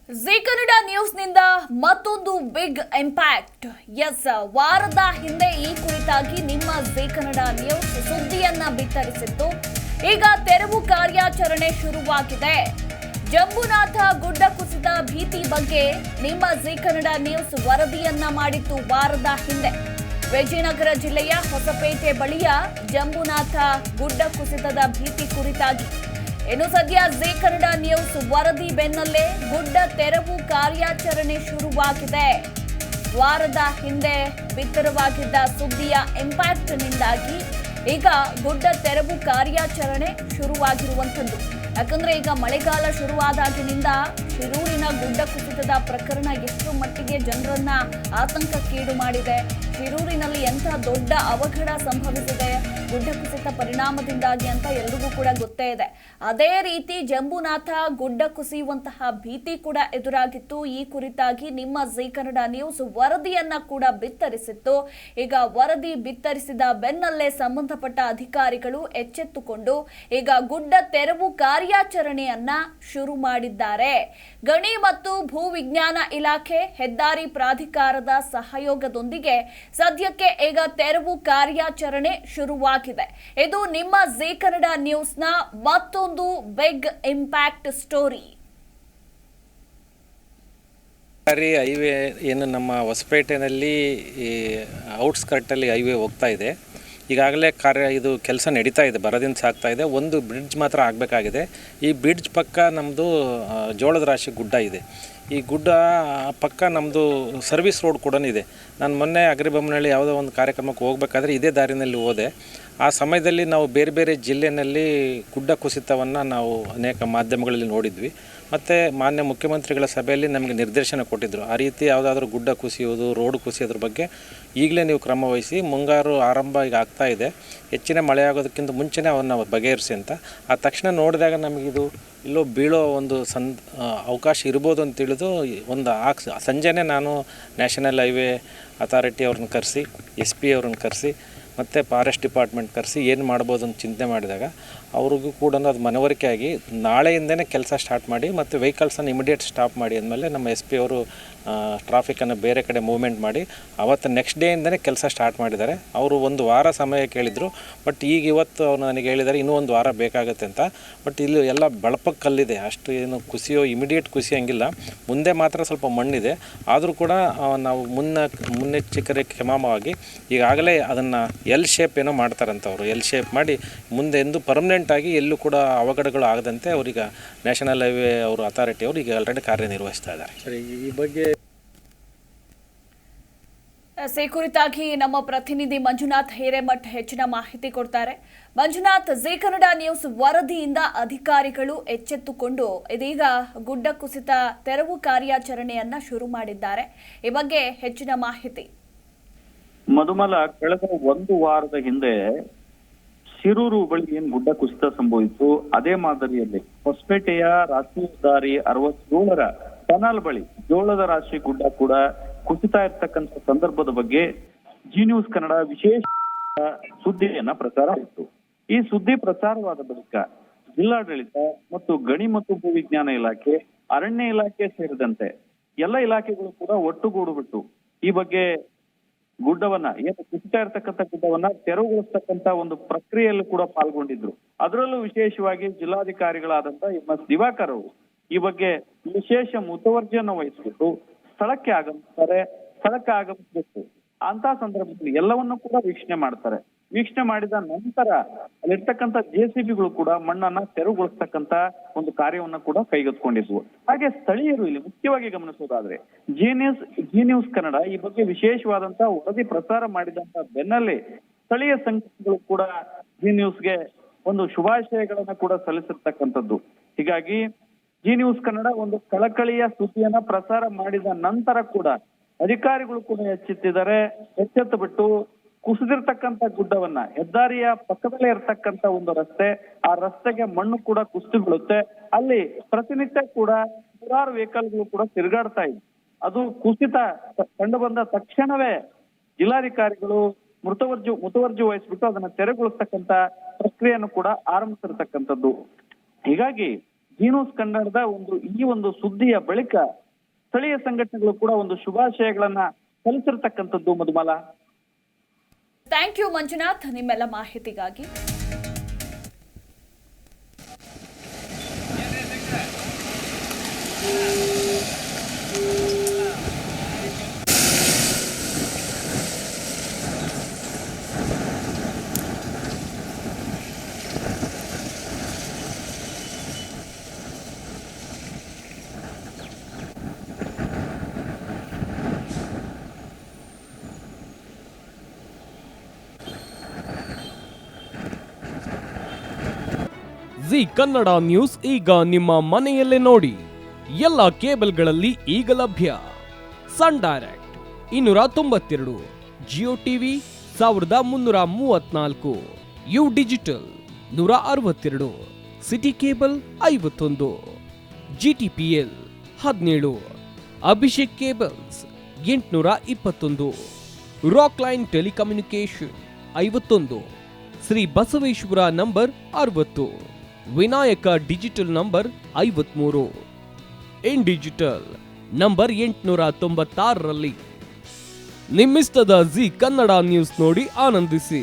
G Kannada ನ್ಯೂಸ್ನಿಂದ ಮತ್ತೊಂದು big impact. S, ವಾರದ ಹಿಂದೆ ಈ ಕುರಿತಾಗಿ ನಿಮ್ಮ ಜಿ ಕನ್ನಡ ನ್ಯೂಸ್ ಸುದ್ದಿಯನ್ನ ಬಿತ್ತರಿಸಿತ್ತು. ಈಗ ತೆರವು ಕಾರ್ಯಾಚರಣೆ ಶುರುವಾಗಿದೆ. ಜಂಬುನಾಥ ಗುಡ್ಡ ಕುಸಿತ ಭೀತಿ ಬಗ್ಗೆ ನಿಮ್ಮ ಜಿ ಕನ್ನಡ ನ್ಯೂಸ್ ವರದಿಯನ್ನ ಮಾಡಿತ್ತು ವಾರದ ಹಿಂದೆ. ವಿಜಯನಗರ ಜಿಲ್ಲೆಯ ಹೊಸಪೇಟೆ ಬಳಿಯ ಜಂಬುನಾಥ ಗುಡ್ಡ ಕುಸಿತದ ಭೀತಿ ಕುರಿತಾಗಿ ಇನ್ನು ಸದ್ಯ ಜಿ ಕನ್ನಡ ನ್ಯೂಸ್ ವರದಿ ಬೆನ್ನಲ್ಲೇ ಗುಡ್ಡ ತೆರವು ಕಾರ್ಯಾಚರಣೆ ಶುರುವಾಗಿದೆ. ವಾರದ ಹಿಂದೆ ಬಿತ್ತರವಾಗಿದ್ದ ಸುದ್ದಿಯ ಇಂಪ್ಯಾಕ್ಟ್ನಿಂದಾಗಿ ಈಗ ಗುಡ್ಡ ತೆರವು ಕಾರ್ಯಾಚರಣೆ ಶುರುವಾಗಿರುವಂಥದ್ದು. ಯಾಕಂದ್ರೆ ಈಗ ಮಳೆಗಾಲ ಶುರುವಾದಾಗಿನಿಂದ ಶಿರೂರಿನ ಗುಡ್ಡ ಕುಸಿತದ ಪ್ರಕರಣ ಎಷ್ಟು ಮಟ್ಟಿಗೆ ಜನರನ್ನ ಆತಂಕಕ್ಕೀಡು ಮಾಡಿದೆ. ಶಿರೂರಿನಲ್ಲಿ ಎಂಥ ದೊಡ್ಡ ಅವಘಡ ಸಂಭವಿಸಿದೆ ಗುಡ್ಡ ಕುಸಿತ ಪರಿಣಾಮದಿಂದಾಗಿ ಅಂತ ಎಲ್ರಿಗೂ ಕೂಡ ಗೊತ್ತೇ ಇದೆ. ಅದೇ ರೀತಿ ಜಂಬುನಾಥ ಗುಡ್ಡ ಕುಸಿಯುವಂತಹ ಭೀತಿ ಕೂಡ ಎದುರಾಗಿತ್ತು. ಈ ಕುರಿತಾಗಿ ನಿಮ್ಮ ಜಿ ಕನ್ನಡ ನ್ಯೂಸ್ ವರದಿಯನ್ನ ಕೂಡ ಬಿತ್ತರಿಸಿತ್ತು. ಈಗ ವರದಿ ಬಿತ್ತರಿಸಿದ ಬೆನ್ನಲ್ಲೇ ಸಂಬಂಧಪಟ್ಟ ಅಧಿಕಾರಿಗಳು ಎಚ್ಚೆತ್ತುಕೊಂಡು ಈಗ ಗುಡ್ಡ ತೆರವು ಕಾರ್ಯಾಚರಣೆಯನ್ನ ಶುರು ಮಾಡಿದ್ದಾರೆ. ಗಣಿ ಮತ್ತು ಭೂ ವಿಜ್ಞಾನ ಇಲಾಖೆ, ಹೆದ್ದಾರಿ ಪ್ರಾಧಿಕಾರದ ಸಹಯೋಗದೊಂದಿಗೆ ಸದ್ಯಕ್ಕೆ ಈಗ ತೆರವು ಕಾರ್ಯಾಚರಣೆ ಶುರುವಾಗಿದೆ. ಇದು ನಿಮ್ಮ ಜಿ ಕನ್ನಡ ನ್ಯೂಸ್ನ ಮತ್ತೊಂದು ಬಿಗ್ ಇಂಪ್ಯಾಕ್ಟ್ ಸ್ಟೋರಿ. ಹೈವೇ ಏನು ನಮ್ಮ ಹೊಸಪೇಟೆನಲ್ಲಿ ಔಟ್ಸ್ಕರ್ಟಲ್ಲಿ ಹೈವೇ ಹೋಗ್ತಾ ಇದೆ. ಈಗಾಗಲೇ ಇದು ಕೆಲಸ ನಡೀತಾ ಇದೆ, ಬರದಿಂದ ಸಾಗ್ತಾ ಇದೆ. ಒಂದು ಬ್ರಿಡ್ಜ್ ಮಾತ್ರ ಆಗಬೇಕಾಗಿದೆ. ಈ ಬ್ರಿಡ್ಜ್ ಪಕ್ಕ ನಮ್ಮದು ಜೋಳದ ರಾಶಿ ಗುಡ್ಡ ಇದೆ. ಈ ಗುಡ್ಡ ಪಕ್ಕ ನಮ್ಮದು ಸರ್ವಿಸ್ ರೋಡ್ ಕೂಡ ಇದೆ. ನಾನು ಮೊನ್ನೆ ಅಗ್ರಿಬೊಮ್ಮನಹಳ್ಳಿ ಯಾವುದೋ ಒಂದು ಕಾರ್ಯಕ್ರಮಕ್ಕೆ ಹೋಗಬೇಕಾದ್ರೆ ಇದೇ ದಾರಿನಲ್ಲಿ ಹೋದೆ. ಆ ಸಮಯದಲ್ಲಿ ನಾವು ಬೇರೆ ಬೇರೆ ಜಿಲ್ಲೆಯಲ್ಲಿ ಗುಡ್ಡ ಕುಸಿತವನ್ನು ನಾವು ಅನೇಕ ಮಾಧ್ಯಮಗಳಲ್ಲಿ ನೋಡಿದ್ವಿ. ಮತ್ತು ಮಾನ್ಯ ಮುಖ್ಯಮಂತ್ರಿಗಳ ಸಭೆಯಲ್ಲಿ ನಮಗೆ ನಿರ್ದೇಶನ ಕೊಟ್ಟಿದ್ದರು. ಆ ರೀತಿ ಯಾವುದಾದ್ರೂ ಗುಡ್ಡ ಕುಸಿಯೋದು, ರೋಡ್ ಕುಸಿಯೋದ್ರ ಬಗ್ಗೆ ಈಗಲೇ ನೀವು ಕ್ರಮ ವಹಿಸಿ, ಮುಂಗಾರು ಆರಂಭ ಈಗ ಆಗ್ತಾ ಇದೆ, ಹೆಚ್ಚಿನ ಮಳೆ ಆಗೋದಕ್ಕಿಂತ ಮುಂಚೆನೇ ಅವನ್ನ ಬಗೆಹರಿಸಿ ಅಂತ. ಆ ತಕ್ಷಣ ನೋಡಿದಾಗ ನಮಗಿದು ಇಲ್ಲೋ ಬೀಳೋ ಒಂದು ಅವಕಾಶ ಇರ್ಬೋದು ಅಂತ ತಿಳಿದು ಒಂದು ಸಂಜೆನೇ ನಾನು ನ್ಯಾಷನಲ್ ಹೈವೇ ಅಥಾರಿಟಿ ಅವ್ರನ್ನ ಕರೆಸಿ, SP ಅವ್ರನ್ನ ಕರೆಸಿ, ಮತ್ತು ಫಾರೆಸ್ಟ್ ಡಿಪಾರ್ಟ್ಮೆಂಟ್ ಕರೆಸಿ ಏನು ಮಾಡ್ಬೋದು ಅಂತ ಚಿಂತೆ ಮಾಡಿದಾಗ ಅವ್ರಿಗೂ ಕೂಡ ಅದು ಮನವರಿಕೆ ಆಗಿ ನಾಳೆಯಿಂದನೇ ಕೆಲಸ ಸ್ಟಾರ್ಟ್ ಮಾಡಿ ಮತ್ತು ವೆಹಿಕಲ್ಸನ್ನು ಇಮಿಡಿಯೇಟ್ ಸ್ಟಾಪ್ ಮಾಡಿ ಅಂದಮೇಲೆ ನಮ್ಮ SP ಅವರು ಟ್ರಾಫಿಕನ್ನು ಬೇರೆ ಕಡೆ ಮೂವ್ಮೆಂಟ್ ಮಾಡಿ ಅವತ್ತು ನೆಕ್ಸ್ಟ್ ಡೇಯಿಂದನೇ ಕೆಲಸ ಸ್ಟಾರ್ಟ್ ಮಾಡಿದ್ದಾರೆ. ಅವರು ಒಂದು ವಾರ ಸಮಯ ಕೇಳಿದರು. ಬಟ್ ಇವತ್ತು ಅವ್ರು ನನಗೆ ಹೇಳಿದ್ದಾರೆ ಇನ್ನೂ ಒಂದು ವಾರ ಬೇಕಾಗುತ್ತೆ ಅಂತ. ಬಟ್ ಇಲ್ಲಿ ಎಲ್ಲ ಬಳಪಕ್ಕೆ ಕಲ್ಲಿದೆ, ಅಷ್ಟು ಏನು ಇಮಿಡಿಯೇಟ್ ಕುಸಿಯೋಂಗಿಲ್ಲ. ಮುಂದೆ ಮಾತ್ರ ಸ್ವಲ್ಪ ಮಣ್ಣಿದೆ. ಆದರೂ ಕೂಡ ನಾವು ಮುನ್ನೆಚ್ಚರಿಕೆ ಕ್ರಮವಾಗಿ ಈಗಾಗಲೇ ಅದನ್ನು ಎಲ್ ಶೇಪ್ ಏನೋ ಮಾಡ್ತಾರಂತ. ಅವರು ಎಲ್ ಶೇಪ್ ಮಾಡಿ ಮುಂದೆ ಎಂದು ಪರ್ಮನೆಂಟಾಗಿ ಎಲ್ಲೂ ಕೂಡ ಅವಘಡಗಳು ಆಗದಂತೆ ಅವರೀಗ ನ್ಯಾಷನಲ್ ಹೈವೇ ಅವರು ಅಥಾರಿಟಿ ಅವರು ಈಗ ಆಲ್ರೆಡಿ ಕಾರ್ಯನಿರ್ವಹಿಸ್ತಾ ಇದ್ದಾರೆ. ಸರಿ, ಈ ಬಗ್ಗೆ ಈ ಕುರಿತಾಗಿ ನಮ್ಮ ಪ್ರತಿನಿಧಿ ಮಂಜುನಾಥ್ ಹಿರೇಮಠ್ ಹೆಚ್ಚಿನ ಮಾಹಿತಿ ಕೊಡ್ತಾರೆ. ಮಂಜುನಾಥ್, ಜಿ ಕನ್ನಡ ನ್ಯೂಸ್ ವರದಿಯಿಂದ ಅಧಿಕಾರಿಗಳು ಎಚ್ಚೆತ್ತುಕೊಂಡು ಇದೀಗ ಗುಡ್ಡ ಕುಸಿತ ತೆರವು ಕಾರ್ಯಾಚರಣೆಯನ್ನ ಶುರು ಮಾಡಿದ್ದಾರೆ. ಈ ಬಗ್ಗೆ ಹೆಚ್ಚಿನ ಮಾಹಿತಿ. ಮಧುಮಲ, ಕಳೆದ ಒಂದು ವಾರದ ಹಿಂದೆ ಶಿರೂರು ಬಳಿ ಏನ್ ಗುಡ್ಡ ಕುಸಿತ ಸಂಭವಿಸಿತು, ಅದೇ ಮಾದರಿಯಲ್ಲಿ ಹೊಸಪೇಟೆಯ ರಾಷ್ಟ್ರೀಯ ಹೆದ್ದಾರಿ 67ರ ಟನಲ್ ಬಳಿ ಜೋಳದ ರಾಶಿ ಗುಡ್ಡ ಕೂಡ ಕುಸಿತಾ ಇರ್ತಕ್ಕಂಥ ಸಂದರ್ಭದ ಬಗ್ಗೆ ಜಿ ನ್ಯೂಸ್ ಕನ್ನಡ ವಿಶೇಷ ಸುದ್ದಿಯನ್ನ ಪ್ರಸಾರ ಮಾಡಿತ್ತು. ಈ ಸುದ್ದಿ ಪ್ರಸಾರವಾದ ಬಳಿಕ ಜಿಲ್ಲಾಡಳಿತ ಮತ್ತು ಗಣಿ ಮತ್ತು ಭೂ ವಿಜ್ಞಾನ ಇಲಾಖೆ, ಅರಣ್ಯ ಇಲಾಖೆ ಸೇರಿದಂತೆ ಎಲ್ಲ ಇಲಾಖೆಗಳು ಕೂಡ ಒಟ್ಟುಗೂಡುಬಿಟ್ಟು ಈ ಬಗ್ಗೆ ಗುಡ್ಡವನ್ನ ಏನು ಕುಸಿತಾ ಇರ್ತಕ್ಕಂಥ ಗುಡ್ಡವನ್ನ ತೆರವುಗೊಳಿಸ್ತಕ್ಕಂತ ಒಂದು ಪ್ರಕ್ರಿಯೆಯಲ್ಲೂ ಕೂಡ ಪಾಲ್ಗೊಂಡಿದ್ರು. ಅದರಲ್ಲೂ ವಿಶೇಷವಾಗಿ ಜಿಲ್ಲಾಧಿಕಾರಿಗಳಾದಂತ MS ದಿವಾಕರ್ ಅವರು ಈ ಬಗ್ಗೆ ವಿಶೇಷ ಮುತುವರ್ಜಿಯನ್ನು ವಹಿಸ್ಬಿಟ್ಟು ಸ್ಥಳಕ್ಕೆ ಆಗಮಿಸಬೇಕು ಅಂತ ಸಂದರ್ಭದಲ್ಲಿ ಎಲ್ಲವನ್ನೂ ಕೂಡ ವೀಕ್ಷಣೆ ಮಾಡ್ತಾರೆ. ವೀಕ್ಷಣೆ ಮಾಡಿದ ನಂತರ ಅಲ್ಲಿರ್ತಕ್ಕಂಥ JCBಗಳು ಕೂಡ ಮಣ್ಣನ್ನ ತೆರವುಗೊಳಿಸ್ತಕ್ಕಂತ ಒಂದು ಕಾರ್ಯವನ್ನ ಕೂಡ ಕೈಗೆತ್ತಿಕೊಂಡಿದ್ವು. ಹಾಗೆ ಸ್ಥಳೀಯರು ಇಲ್ಲಿ ಮುಖ್ಯವಾಗಿ ಗಮನಿಸೋದಾದ್ರೆ ಜಿ ನ್ಯೂಸ್ ಕನ್ನಡ ಈ ಬಗ್ಗೆ ವಿಶೇಷವಾದಂತ ವರದಿ ಪ್ರಸಾರ ಮಾಡಿದಂತ ಬೆನ್ನಲ್ಲೇ ಸ್ಥಳೀಯ ಸಂಘಟನೆಗಳು ಕೂಡ ಜಿ ನ್ಯೂಸ್ಗೆ ಒಂದು ಶುಭಾಶಯಗಳನ್ನ ಕೂಡ ಸಲ್ಲಿಸಿರ್ತಕ್ಕಂಥದ್ದು. ಹೀಗಾಗಿ ಜಿ ನ್ಯೂಸ್ ಕನ್ನಡ ಒಂದು ಕಳಕಳಿಯ ಸುದ್ದಿಯನ್ನ ಪ್ರಸಾರ ಮಾಡಿದ ನಂತರ ಕೂಡ ಅಧಿಕಾರಿಗಳು ಕೂಡ ಎಚ್ಚೆತ್ತು ಬಿಟ್ಟು ಕುಸಿದಿರ್ತಕ್ಕಂಥ ಗುಡ್ಡವನ್ನ, ಹೆದ್ದಾರಿಯ ಪಕ್ಕದಲ್ಲೇ ಇರ್ತಕ್ಕಂಥ ಒಂದು ರಸ್ತೆ, ಆ ರಸ್ತೆಗೆ ಮಣ್ಣು ಕೂಡ ಕುಸಿದು ಬೀಳುತ್ತೆ. ಅಲ್ಲಿ ಪ್ರತಿನಿತ್ಯ ಕೂಡ ನೂರಾರು ವೆಹಿಕಲ್ಗಳು ಕೂಡ ತಿರುಗಾಡ್ತಾ ಇದೆ. ಅದು ಕುಸಿತ ಕಂಡು ಬಂದ ತಕ್ಷಣವೇ ಜಿಲ್ಲಾಧಿಕಾರಿಗಳು ಮುತುವರ್ಜಿ ವಹಿಸ್ಬಿಟ್ಟು ಅದನ್ನ ತೆರವುಗೊಳಿಸ್ತಕ್ಕಂಥ ಪ್ರಕ್ರಿಯೆಯನ್ನು ಕೂಡ ಆರಂಭಿಸಿರ್ತಕ್ಕಂಥದ್ದು. ಹೀಗಾಗಿ ಜೀ ನ್ಯೂಸ್ ಕನ್ನಡದ ಈ ಒಂದು ಸುದ್ದಿಯ ಬಳಿಕ ಸ್ಥಳೀಯ ಸಂಘಟನೆಗಳು ಕೂಡ ಒಂದು ಶುಭಾಶಯಗಳನ್ನ ಸಲ್ಲಿಸಿರ್ತಕ್ಕಂಥದ್ದು ಮಧುಮಾಲ. ಥ್ಯಾಂಕ್ ಯು ಮಂಜುನಾಥ್ ನಿಮ್ಮೆಲ್ಲ ಮಾಹಿತಿಗಾಗಿ. ಜಿ ಕನ್ನಡ ನ್ಯೂಸ್ ಈಗ ನಿಮ್ಮ ಮನೆಯಲ್ಲೇ ನೋಡಿ. ಎಲ್ಲ ಕೇಬಲ್ಗಳಲ್ಲಿ ಈಗ ಲಭ್ಯ. Sun Direct 292, Jio TV 1334, U digital 162, City cable 51, GTPL 17, Abhishek cables 821, Rock Line telecommunication 51, Shri Basaveshwara number 60, Vinayaka digital number 53, in digital number 896ರಲ್ಲಿ ನಿಮ್ಮಿಸ್ತದ ಜಿ ಕನ್ನಡ ನ್ಯೂಸ್ ನೋಡಿ ಆನಂದಿಸಿ.